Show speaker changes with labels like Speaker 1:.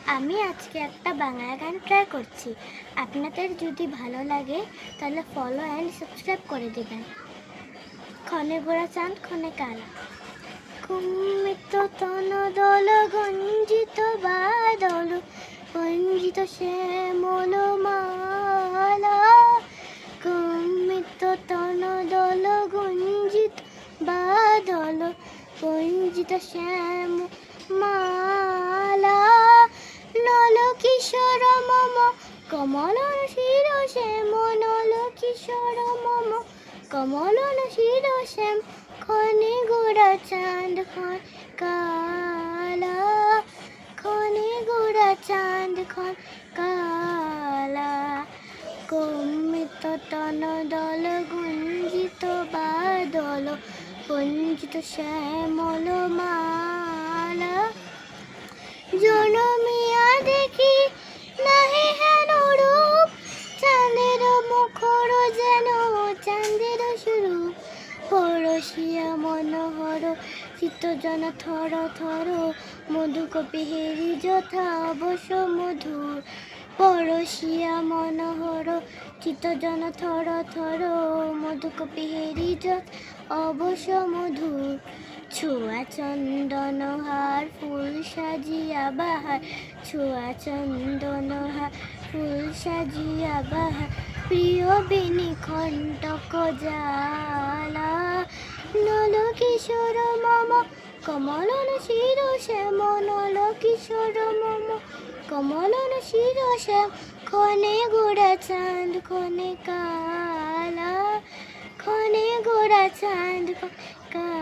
Speaker 1: আমি আজকে একটা বাংলা গান ট্রাই করছি। আপনাদের যদি ভালো লাগে তাহলে ফলো অ্যান্ড সাবস্ক্রাইব করে দেবেন। ক্ষণে গোড়া চাঁদ ক্ষণে কালা, কুমিত তন দল গঞ্জিত বাদল, গঞ্জিত শ্যামল মালা, কুমিত তন দল গঞ্জিত বাদল, গঞ্জিত শ্যাম মালা, নল কিশোর মম কমল শির শ্যাম, নল কিশোর মম কমল শির শ্যাম, ক্ষণে গোড়া চাঁদ ক্ষণ কালা, ক্ষণে গোড়া চাঁদ ক্ষণ কালা, কুমিত তন দল গুঞ্জিত বাদল, গুঞ্জিত শ্যামল মালা, জনমিয়া দেখি নাহি হেন রূপ, চাঁদের মুখর যেন চাঁদের স্বরূপ, পরশিয়া মনোহর চিত্তজন থর থর, মধুকপি হেরি যথা অবশ্য মধুর, পরশিয়া মনোহর চিত্তজন থর থর, মধুকপি হেরি যথা অবশ্য মধুর, ছোঁয়া চন্দন হার ফুল সাজিয়া বাহার, ছোঁয়া চন্দন হার ফুল সাজিয়া বাহার, প্রিয় বেণী কণ্টক জালা, নল কিশোর মম কমলন শির শ্যাম, নল কিশোর মম কমলন শির শ্যাম, ক্ষণে গোড়া চাঁদ ক্ষণে কালা, ক্ষণে গোড়া চাঁদ কালা।